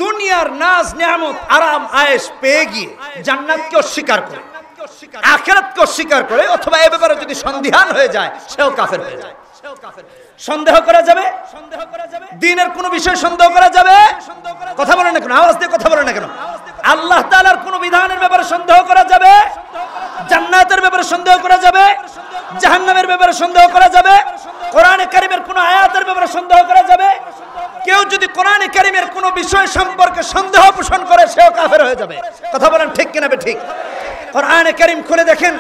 Speaker 1: দুনিয়ার নাজ নেয়ামত আরাম আয়েশ পেয়ে গিয়ে জান্নাতকে অস্বীকার করে, আখিরাতকে অস্বীকার করে, অথবা এ ব্যাপারে যদি সন্দিহান হয়ে যায়, সেও কাফের হয়ে যায়। সন্দেহ করা যাবে, দ্বীনের কোন বিষয় সন্দেহ করা যাবে? কথা বলেন না কেন? আওয়াজ দিয়ে কথা বলেন না কেন? আল্লাহ তাআলার কোন বিধানের ব্যাপারে সন্দেহ করা যাবে? জান্নাতের ব্যাপারে সন্দেহ করা যাবে? জাহান্নামের ব্যাপারে সন্দেহ করা যাবে? কোরআনে কারীমের কোন আয়াতের ব্যাপারে সন্দেহ করা যাবে? কেউ যদি কোরআনে কারীমের কোন বিষয় সম্পর্কে সন্দেহ পোষণ করে, সেও কাফের হয়ে যাবে। কথা বলেন ঠিক কিনা ঠিক? কোরআনে কারীম খুলে দেখেন,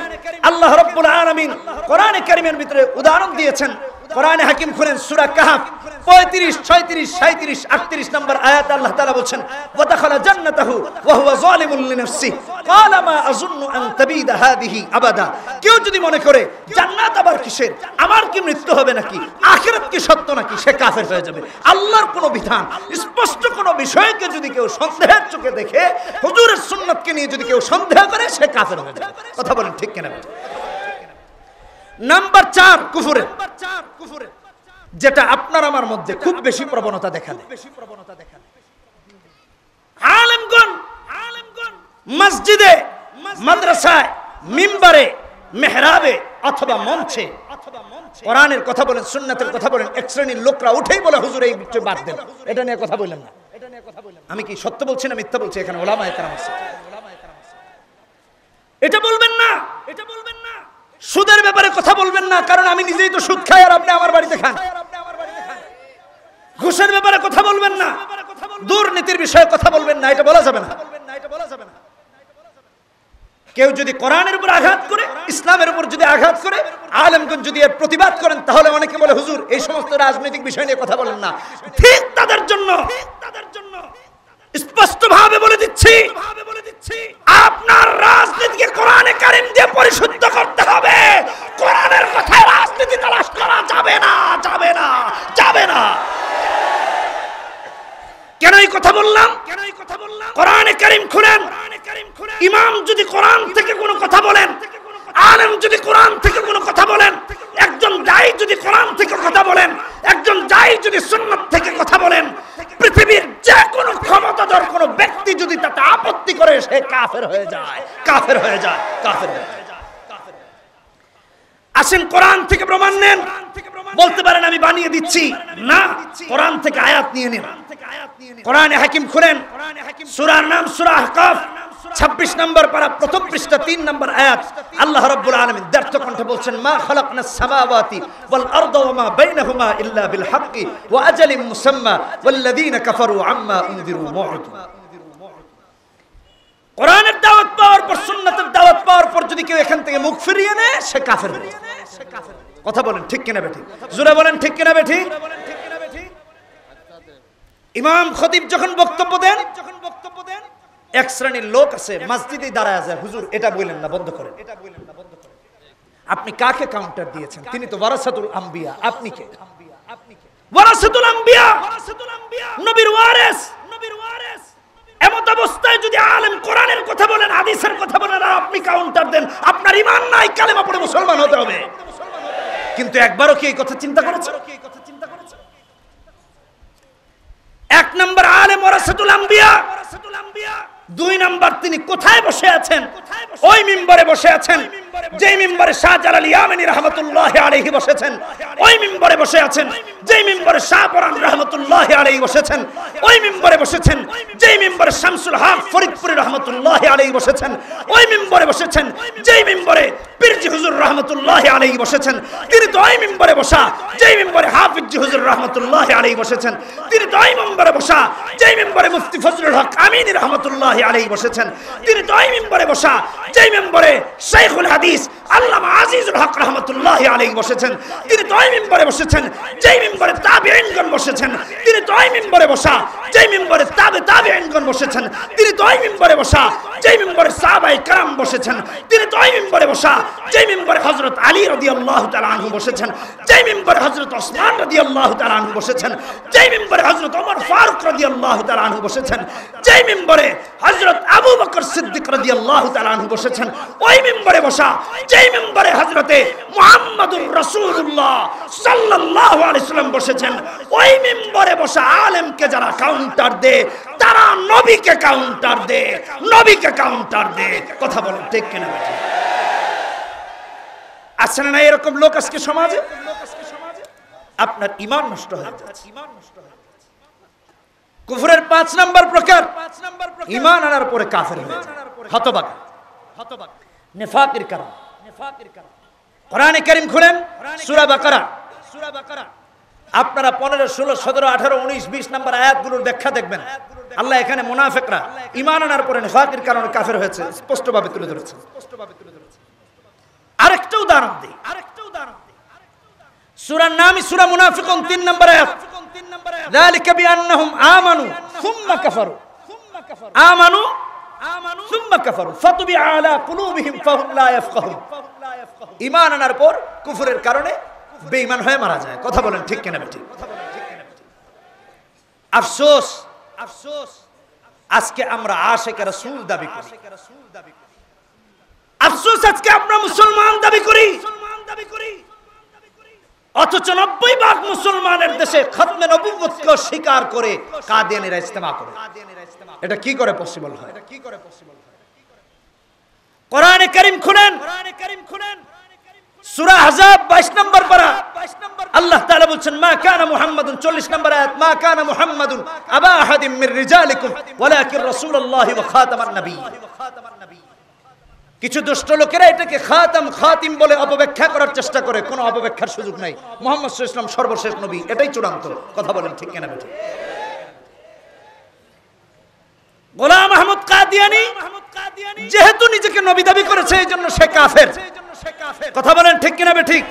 Speaker 1: আল্লাহ রাব্বুল আলামিন কোরআনে কারীমের ভিতরে উদাহরণ দিয়েছেন। কোরআনে হাকিম খুলেন সূরা কাহফ 35, 36, 37, 38 নম্বর আয়াতে আল্লাহ তাআলা বলেন, ওয়া দাখালা জান্নাতাহু ওয়া হুয়া যালিমুন লিনাফসিহি ক্বালা মা আযুন্নু আন তাবিদা হাদিহি আবাদা। কেউ যদি মনে করে জান্নাত আবার কিসের, আমার কি মৃত্যু হবে নাকি, আখিরাত কি সত্য নাকি, সে কাফের হয়ে যাবে। আল্লাহর কোন বিধান, স্পষ্ট কোন বিষয়কে যদি কেউ সন্দেহের চোখে দেখে, হুজুরের সুন্নাতকে নিয়ে যদি কেউ সন্দেহ করে, সে কাফের হয়ে যাবে। কথা বলেন ঠিক কিনা? নাম্বার 4 কুফরের, যেটা আপনার আমার মধ্যে খুব বেশি প্রবণতা দেখা দেয়। আলেমগণ মসজিদে, মাদ্রাসায়, মিম্বারে, মেহরাবে অথবা মঞ্চে কোরআনের কথা বলেন, সুন্নাতের কথা বলেন, এক শ্রেণীর লোকরা উঠেই বলে, হুজুর এই বিষয় বাদ দেন, এটা নিয়ে কথা বললেন না। আমি কি সত্য বলছি না মিথ্যা বলছি? এখানে উলামায়ে কেরাম আছে, এটা বলবেন না। সুদের ব্যাপারে কথা বলবেন না, কারণ আমি নিজেই তো সুদ খাই আর আপনি আমার বাড়িতে খান। ঘুষের ব্যাপারে কথা বলবেন না, দুর্নীতির বিষয়ে কথা বলবেন না, এটা বলা যাবে না। কেউ যদি কোরআনের উপর আঘাত করে, ইসলামের উপর যদি আঘাত করে, আলেমগণ যদি এর প্রতিবাদ করেন, তাহলে অনেকে বলে, হুজুর এই সমস্ত রাজনৈতিক বিষয় নিয়ে কথা বলেন না। ঠিক তাদের জন্য স্পষ্ট ভাবে বলে দিচ্ছি, আপনার রাজনীতিকে কোরআনে কারীম দিয়ে পরিশুদ্ধ করতে হবে। কোরআনের কথায় রাজনীতি তালাশ করা যাবে না। কেন এই কথা বললাম? কোরআনে কারীম খুলেন, ইমাম যদি কোরআন থেকে কোনো কথা বলেন, আলেম যদি কোরআন থেকে কোনো কথা বলেন, একজন দায়ী যদি কোরআন থেকে কথা বলেন, একজন দায়ী যদি সুন্নাত থেকে কথা বলেন, পৃথিবীর যে কোনো ক্ষমতাধর কোনো ব্যক্তি যদি তাতে আপত্তি করে, সে কাফের হয়ে যায়, কাফের হয়ে যায়, কাফের হয়ে যায়। আসেন কোরআন থেকে প্রমাণ নেন। বলতে পারেন আমি বানিয়ে দিচ্ছি, না, কোরআন থেকে আয়াত নিয়ে নিন। কোরআনে হাকিম খুলেন, সূরার নাম সূরা আহকাফ, 26 নম্বর পারা, প্রথম পৃষ্ঠা, 3 নম্বর আয়াত। আল্লাহ রাব্বুল আলামিন দ্ব্যর্থ কণ্ঠে বলছেন, মা খালাকনাস সামাওয়াতি ওয়াল আরদা ওয়া মা বাইনাহুমা ইল্লা বিল হাক্কি ওয়া আজালিন মুসাম্মা ওয়াল্লাযীনা কাফারু আম্মা উনযিরু মু'রিদুন। কোরআনের দাওয়াত পাওয়ার পর, সুন্নাতের দাওয়াত পাওয়ার পর যদি কেউ এখান থেকে মুখ ফিরিয়ে নেয়, সে কাফের হয়ে যায়। কথা বলেন ঠিক কিনা বেঠিক? জোরে বলেন ঠিক কিনা বেঠিক? ইমাম খতিব যখন বক্তব্য দেন, এক শ্রেণীর লোক আছে মসজিদে দাঁড়ায় যায়, হুজুর এটা বললেন না, বন্ধ করেন। আপনি কাকে কাউন্টার দিয়েছেন? তিনি তো ওয়ারাসাতুল আম্বিয়া। আপনি কে? ওয়ারাসাতুল আম্বিয়া, নবীর ওয়ারিস। এমত অবস্থায় যদি আলেম কোরআনের কথা বলেন, হাদিসের কথা বলেন, আর আপনি কাউন্টার দেন, আপনার ঈমান নাই, কালেমা পড়ে মুসলমান হতে হবে। কিন্তু একবারও কি এই কথা চিন্তা করেছেন? এক নম্বর আলেম ওয়ারাসাতুল আম্বিয়া, 2 নম্বর তিনি কোথায় বসে আছেন? ওই মিম্বরে বসে আছেন যেই মিম্বরে শাহজালাল ইয়ামানী রাহমাতুল্লাহি আলাইহি বসেছেন। ওই মিম্বরে বসে আছেন যেই মিম্বরে শাহ পরান রাহমাতুল্লাহি আলাইহি বসেছেন। ওই মিম্বরে বসেছেন যেই মিম্বরে শামসুল হক ফরিদপুরি রাহমাতুল্লাহি আলাইহি বসেছেন। ওই মিম্বরে বসেছেন যেই মিম্বরে পীরজি হুজুর রাহমাতুল্লাহি আলাইহি বসেছেন। তিনি তো ওই মিম্বরে বসা যেই মিম্বরে হাফিজজি হুজুর রাহমাতুল্লাহি আলাইহি বসেছেন। তিনি তো ওই মিম্বরে বসা যেই মিম্বরে মুফতি ফজলুল হক আমিনী রাহমাতুল্লাহি আলাইহি বসেছেন। তিনি তো ওই মিম্বরে বসা যেই মিম্বরে শাইখুল হাদিস আল্লামা আজিজুল হক রাহমাতুল্লাহি আলাইহি বসেছেন। তিনি তো ওই মিম্বরে বসেছেন যেই মিম্বরে তাবিঈনগণ বসেছেন। তিনি তো ওই মিম্বরে বসা যেই মিম্বরে তাবিঈনগণ বসেছেন। তিনি তো ওই মিম্বরে বসা যেই মিম্বরে সাহাবায়ে কেরাম বসেছেন। তিনি তো ওই মিম্বরে বসা যেই মিম্বরে হযরত আলী রাদিয়াল্লাহু তাআলা আনহু বসেছেন। যেই মিম্বরে হযরত ওসমান রাদিয়াল্লাহু তাআলা আনহু বসেছেন। যেই মিম্বরে হযরত ওমর ফারুক রাদিয়াল্লাহু তাআলা আনহু বসেছেন। যেই মিম্বরে হযরত আবু বকর সিদ্দিক রাদিয়াল্লাহু তাআলা আনহু বসেছেন। ওই মিম্বরে বসা যেই মিম্বরে হযরতে মুহাম্মদুর রাসূলুল্লাহ সাল্লাল্লাহু আলাইহি সাল্লাম বসেছেন। ওই মিম্বরে বসা আলেমকে যারা কাউন্টার দেয়, তারা নবীকে কাউন্টার দেয়, নবীকে কাউন্টার দেয়। কথা বলেন ঠিক কিনা? আছে না এরকম লোক আজকে সমাজে? আপনার ঈমান নষ্ট হয়ে যাচ্ছে। কুফরের 5 নম্বর প্রকার, ঈমান আনার পরে কাফের হয়ে যায়। হতভাগা, নিফাকের কারণ। কোরআনে কারীম খুলেন, সূরা বাকারা। আপনারা 15, 16, 17, 18, 19, 20 নম্বর আয়াতগুলোর ব্যাখ্যা দেখবেন। আল্লাহ এখানে মুনাফিকরা ঈমান আনার পরে নিফাকের কারণে কাফের হয়েছে স্পষ্টভাবে তুলে ধরেছেন। আরেকটা উদাহরণ দিই। সূরার নামই সূরা মুনাফিকুন, 3 নম্বর আয়াত। যালিকা বিআন্নাহুম আমানু সুম্মা কাফারু, আমানু সুম্মা কাফারু ফাতুবিআ আলা কুলুবিহিম ফাহুম লা ইয়াফকাহুন। ঈমান আনার পর কুফরের কারণে বেঈমান হয়ে মারা যায়। কথা বলেন ঠিক কিনা বেঠিক? আফসোস, আজকে আমরা আশিকে রাসূল দাবি করি। আফসোস, আজকে আমরা মুসলমান দাবি করি, অথচ 90% মুসলমানের দেশে খতমে নবুয়্বতকে স্বীকার করে কাদিয়ানীরা ইজতেমা করে। এটা কি করে পসিবল হয়? কোরআনে কারীম খুলেন, সূরা আহজাব 22 নম্বর পারা। আল্লাহ তাআলা বলছেন, মা কানা মুহাম্মাদুন, 40 নম্বর আয়াত, মা কানা মুহাম্মাদুন আবা আহাদিম মির রিজালিকুম ওয়ালাকিন রাসূলুল্লাহি ওয়া খাতামান নাবিয়্যিন। কিছু দুষ্ট লোকেরা এটাকে খাতিম বলে অপব্যাখ্যা করার চেষ্টা করে। কোনো অপব্যাখ্যার সুযোগ নাই। মুহাম্মদ সাল্লাল্লাহু আলাইহি ওয়াসাল্লাম সর্বশেষ নবী, এটাই চূড়ান্ত। কথা বলেন ঠিক কিনা বেঠিক? গোলাম আহমদ কাদিয়ানী যেহেতু নিজেকে নবী দাবি করেছে, এই জন্য সে কাফের। কথা বলেন ঠিক কিনা বেঠিক?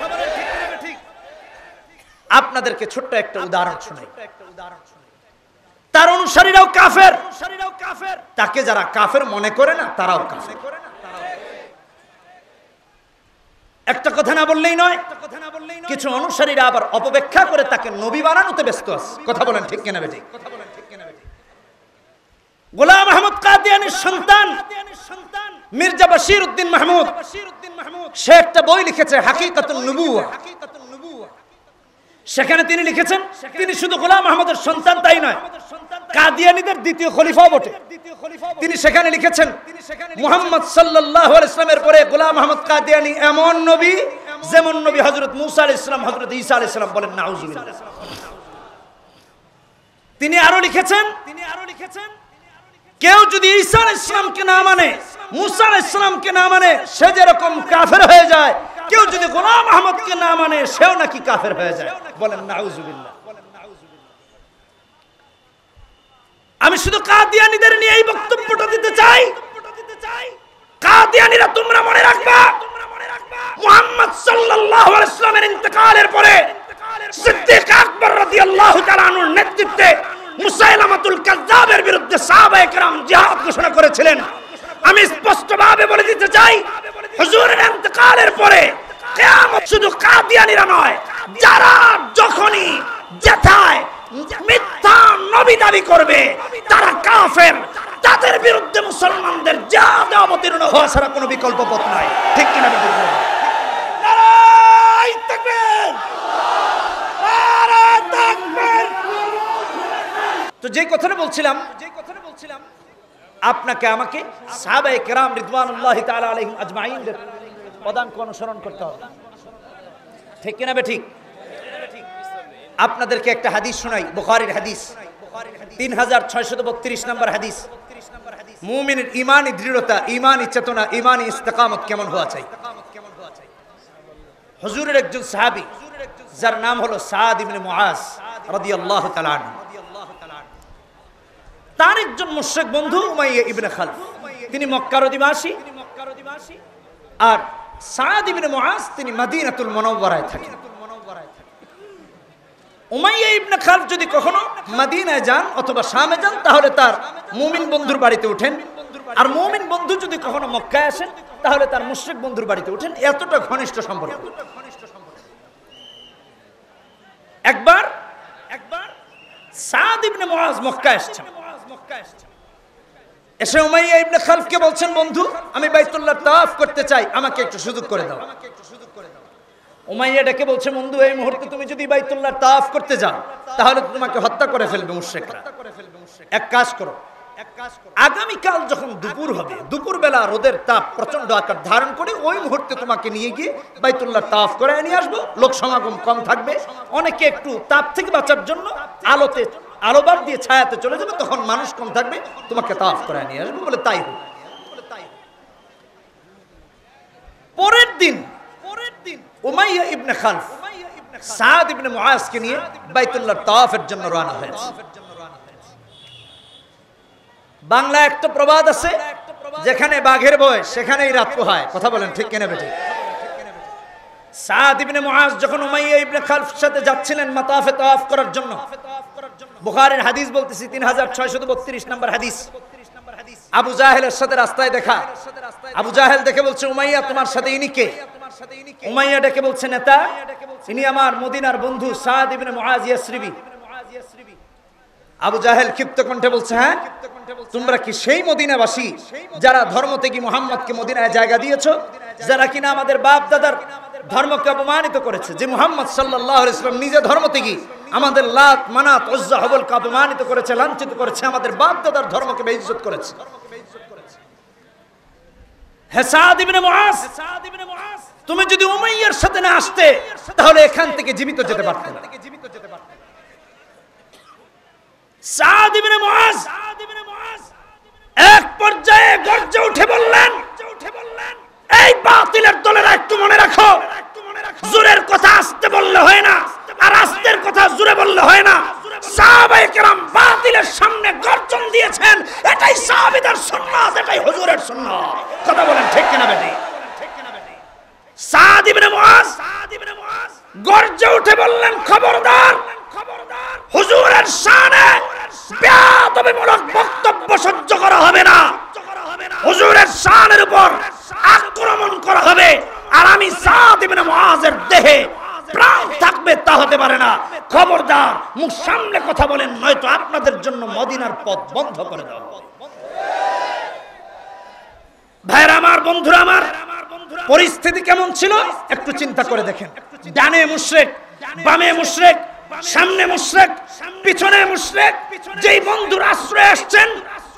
Speaker 1: আপনাদেরকে ছোট্ট একটা উদাহরণ শোনাই। তার অনুসারীরাও কাফের, তাকে যারা কাফের মনে করে না, তারাও কাফের। একটা কথা না বললেই নয়, কিছু অনুসারীরা আবার অপব্যাখ্যা করে তাকে নবী বানানোতে ব্যস্ত আছে। কথা বলেন ঠিক কিনা বেঠিক? গোলাম আহমদ কাদিয়ানীর সন্তান মির্জা বশির উদ্দিন মাহমুদ, সে একটা বই লিখেছে হাকিকাতুন নবুওয়া। সেখানে তিনি লিখেছেন, তিনি শুধু গোলাম আহমদের সন্তান তাই নয়, কাদিয়ানীদের দ্বিতীয় খলিফা বটে। তিনি সেখানে লিখেছেন, মুহাম্মদ সাল্লাল্লাহু আলাইহি ওয়াসাল্লামের পরে গোলাম আহমদ কাদিয়ানী এমন নবী যেমন নবী হযরত মূসা আলাইহিস সালাম, হযরত ঈসা আলাইহিস সালাম। বলেন নাউজুবিল্লাহ। তিনি আরো লিখেছেন, কেউ যদি ঈসা আলাইহিস সালামকে না মানে, মূসা আলাইহিস সালামকে না মানে, সে যেরকম কাফের হয়ে যায়, কেউ যদি গোলাম আহমদকে না মানে সেও নাকি কাফের হয়ে যায়। বলেন নাউজুবিল্লাহ। আমি শুধু কাদিয়ানীদের নিয়ে এই বক্তব্যটা দিতে চাই। কাদিয়ানীরা তোমরা মনে রাখবা, মুহাম্মদ সাল্লাল্লাহু আলাইহি ওয়াসাল্লামের ইন্তেকালের পরে সিদ্দিক আকবর রাদিয়াল্লাহু তাআলা আনহুর নেতৃত্বে মুসাইলামাতুল কাযযাবের বিরুদ্ধে সাহাবায়ে কেরাম জিহাদ ঘোষণা করেছিলেন। আমি স্পষ্টভাবে বলে দিতে চাই, হুজুরের ইন্তেকালের পরে কিয়ামত শুধু কাদিয়ানীরা নয়, যারা যখনই যেথায় মিথ্যা নবী দাবি করবে তারা কাফের, তাদের বিরুদ্ধে মুসলমানদের জিহাদে অবতীর্ণ হওয়া ছাড়া কোনো বিকল্প পথ নাই। ঠিক কিনা? নারায়ে তাকবীর, নারায়ে তাকবীর। তো যে কথাটা বলছিলাম, আপনাকে আমাকে সাহাবায়ে কেরাম রিদওয়ানুল্লাহি তাআলা আলাইহিম আজমাইনদের পদাঙ্ক অনুসরণ করতে হবে। ঠিক কিনা বে ঠিক? আপনাদেরকে একটা হাদিস শোনাই, বুখারীর হাদিস, 3632 নম্বর হাদিস। মুমিনের ঈমানি দৃঢ়তা, ঈমানি চেতনা, ঈমানি ইস্তেকামত কেমন হওয়া চাই। হুজুরের একজন সাহাবী যার নাম হলো সাদ ইবনে মুআজ রাদিয়াল্লাহু তাআলা আনহু, তার একজন মুশরিক বন্ধু উমাইয়া ইবনে খালফ, তিনি মক্কার অধিবাসী। আর সাদ ইবনে মুআজ তিনি মদিনাতুল মুনাওয়ারায় থাকেন। উমাইয়া ইবনে খালফ যদি কখনো মদিনায় যান অথবা শামে যান তাহলে তার মুমিন বন্ধুর বাড়িতে ওঠেন, আর মুমিন বন্ধু যদি কখনো মক্কায় আসেন তাহলে তার মুশরিক বন্ধুর বাড়িতে ওঠেন। এতটা ঘনিষ্ঠ সম্পর্ক। একবার সাদ ইবনে মুআজ মক্কায় আসছেন। এসে উমাইয়া ইবনে খালফকে বলছেন, বন্ধু আমি বাইতুল্লাহ তাওয়াফ করতে চাই, আমাকে একটু সুযোগ করে দাও। উমাইয়া ডেকে বলছে, বন্ধু এই মুহূর্তে তুমি যদি বাইতুল্লাহ তাওয়াফ করতে যাও তাহলে তোমাকে হত্যা করে ফেলবে মুশরিকরা। এক কাজ করো, আগামীকাল যখন দুপুর হবে, দুপুর বেলা রোদের তাপ প্রচন্ড আকার ধারণ করে ওই মুহূর্তে তোমাকে নিয়ে গিয়ে বাইতুল্লাহ তাওয়াফ করে নিয়ে আসবো। লোক সমাগম কম থাকবে, অনেকে একটু তাপ থেকে বাঁচার জন্য আলোবার দিয়ে ছায়াতে চলে যাবে, তখন মানুষ কম থাকবে, তোমাকে তাওয়াফ করে নিয়ে আসবো। বলে তাই হোক। পরের দিন উমাইয়া ইবনে খালফ সাদ ইবনে মুআজকে নিয়ে বাইতুল্লাহ তাওয়াফের জন্য রওনা হয়েছে। বাংলা একটা প্রবাদ আছে, যেখানে বাঘের ভয় সেখানেই রাত পোহায়। কথা বলেন ঠিক কিনা বেঠিক? সাদ ইবনে মুআজ যখন উমাইয়া ইবনে খালফের সাথে যাচ্ছিলেন মাতাফে তাওয়াফ করার জন্য, বুখারীর হাদিস বলতেছি 3632 নম্বর হাদিস। আবু জাহেলের সাথে রাস্তায় দেখা। আবু জাহেল দেখে বলছে, উমাইয়া তোমার সাথে ইনি কে? উমাইয়া ডেকে বলছে, নেতা ইনি আমার মদিনার বন্ধু সাদ ইবনে মুআজ ইয়াসরিবি। আবু জাহেল ক্ষিপ্ত কণ্ঠে বলছে, হ্যাঁ তোমরা কি সেই মদিনাবাসী যারা ধর্ম থেকে মুহাম্মদকে মদিনায় জায়গা দিয়েছো, যারা কিনা আমাদের বাপ দাদার ধর্মকে অপমানিত করেছে, যে মুহাম্মদ সাল্লাল্লাহু আলাইহি ওয়াসাল্লাম নিজে ধর্ম থেকে আমাদের লাত মানাত উজ্জা হুবলকে অপমানিত করেছে, লাঞ্ছিত করেছে, আমাদের বাপ দাদার ধর্মকে বেইজ্জত করেছে। হে সাদ ইবনে মুআজ, তুমি যদি উমাইয়ার সাথে না আসতে তাহলে এখান থেকে জীবিত যেতে পারতে না। সাদ ইবনে মুআজ এক পর্যায়ে গর্জে উঠে বললেন, এই বাতিলের দলেরা একটু মনে রাখো, জোরের কথা আস্তে বললে হয় না, আর আস্তের কথা জোরে বললে হয় না। সাহাবায়ে কেরাম বাতিলের সামনে গর্জন দিয়েছেন, এটাই সাহাবীদের সুন্নাত, এটাই হুজুরের সুন্নাত। কথা বলেন ঠিক কিনা বেটি? সাদ ইবনে মুআজ গর্জে উঠে বললেন, খবরদার, হুজুরের শানে বেয়াদবিমূলক বক্তব্য সহ্য করা হবে না, হুজুরের শানের উপর আক্রমণ করা হবে, আর আমি সাদ ইবনে মুআজের দেহে প্রাণ থাকবে তা হতে পারে না। খবরদার মুখ সামনে কথা বলেন, নয়তো আপনাদের জন্য মদিনার পথ বন্ধ করে দেওয়া হবে। ভাইরা আমার, বন্ধুরা আমার, পরিস্থিতি কেমন ছিল একটু চিন্তা করে দেখেন। ডানে মুশরিক, বামে মুশরিক, সামনে মুশরিক, পিছনে মুশরিক। যেই বন্ধুর আশ্রয়ে আসছেন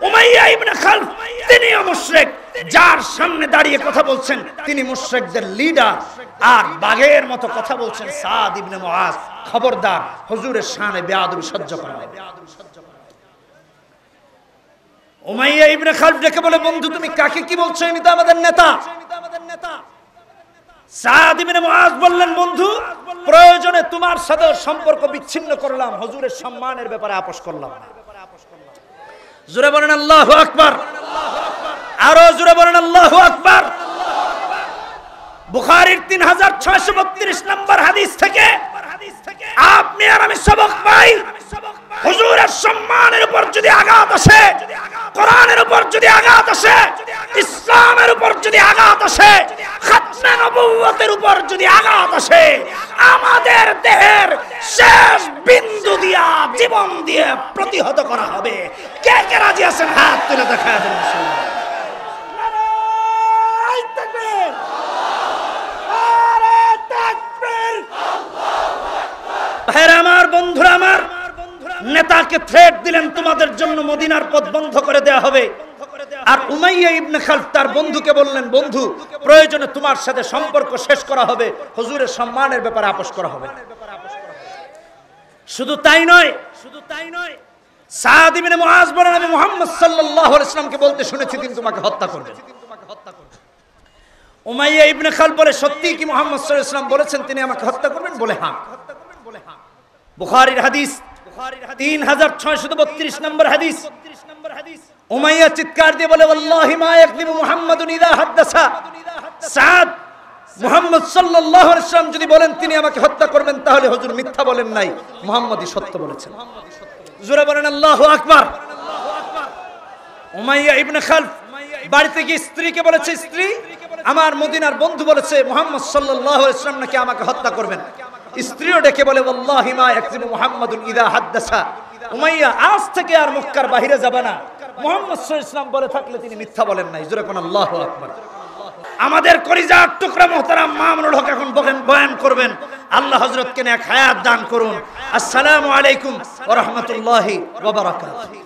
Speaker 1: উমাইয়া ইবনে খালফ, তিনিও মুশরিক। যার সামনে দাঁড়িয়ে কথা বলছেন তিনি মুশরিকদের লিডার, আর বাঘের মতো কথা বলছেন সাদ ইবনে মুআজ। খবরদার, হুজুরের শানে বেয়াদবি সহ্য করা হবে। উমাইয়া ইবনে খালফ ডেকে বলে, বন্ধু তুমি কাকে কি বলছো? ইনি তো আমাদের নেতা। সাদ ইবনে মুআজ বললেন, বন্ধু প্রয়োজনে তোমার সাথে সম্পর্ক বিচ্ছিন্ন করলাম, হুজুরের সম্মানের ব্যাপারে আপোষ করলাম না। জোরে বলেন আল্লাহু আকবার, আরো জোরে বলেন আল্লাহু আকবার। বুখারীর 3632 নম্বর হাদিস থেকে আপনি আর আমি সবক পাই, হুজুরের সম্মানের উপর যদি আঘাত আসে, কোরআনের উপর যদি আঘাত আসে, ইসলামের উপর যদি আঘাত আসে, খাতমে নবুয়তের উপর যদি আঘাত আসে, আমাদের দেহের শেষ বিন্দু দিয়া জীবন দিয়ে প্রতিহত করা হবে। কে কে রাজি আছেন হাত তুলে দেখায় দেন। ভাইরা আমার, বন্ধুরা আমার, নেতাকে থ্রেট দিলেন তোমাদের জন্য মদিনার পথ বন্ধ করে দেয়া হবে। আর উমাইয়া ইবনে খালফ তার বন্ধুকে বললেন, বন্ধু প্রয়োজনে তোমার সাথে সম্পর্ক শেষ করা হবে, হুজুরের সম্মানের ব্যাপারে আপোষ করা হবে। শুধু তাই নয়, সাদ ইবনে মুআজ বলেন, আমি মুহাম্মদ সাল্লাল্লাহু আলাইহি ওয়াসাল্লামকে বলতে শুনেছি তিনি তোমাকে হত্যা করবেন। উমাইয়া ইবনে খালফ বলে, সত্যি কি মুহাম্মদ সাল্লাল্লাহু আলাইহি ওয়াসাল্লাম বলেছেন তিনি আমাকে হত্যা করবেন? বলে হ্যাঁ। বুখারীর হাদিস 3632 নম্বর হাদিস। উমাইয়া চিৎকার দিয়ে বলে, ওয়াল্লাহি মা ইয়াকযিবু মুহাম্মাদুন ইযা হাদাসা। সাদ, মুহাম্মদ সাল্লাল্লাহু আলাইহি ওয়াসাল্লাম যদি বলেন তিনি আমাকে হত্যা করবেন, তাহলে হুজুর মিথ্যা বলেন নাই, মুহাম্মদই সত্য বলেছেন। জোরে বলেন আল্লাহু আকবার। উমাইয়া ইবনে খালফ বাড়িতে গিয়ে স্ত্রীকে বলেছে, স্ত্রী আমার মদিনার বন্ধু বলেছে মুহাম্মদ সাল্লাল্লাহু আলাইহি ওয়াসাল্লাম নাকি আমাকে হত্যা করবেন। স্ত্রীও ডেকে বলে, ওয়াল্লাহি মা ইয়াকযিবু মুহাম্মাদুন ইযা হাদাসা। উমাইয়া আজ থেকে আর মক্কার বাইরে যাবে না, মুহাম্মদ সাল্লাল্লাহু আলাইহি ওয়াসাল্লাম বলে থাকলে তিনি মিথ্যা বলেন নাই। জোরে কোন আল্লাহু আকবার। আমাদের কলিজার টুকরা মুহতারাম মামুনুল হক এখন বয়ান করবেন। আল্লাহ হযরতকে নেক হায়াত দান করুন। আসসালামু আলাইকুম ওয়া রাহমাতুল্লাহি ওয়া বারাকাতুহু।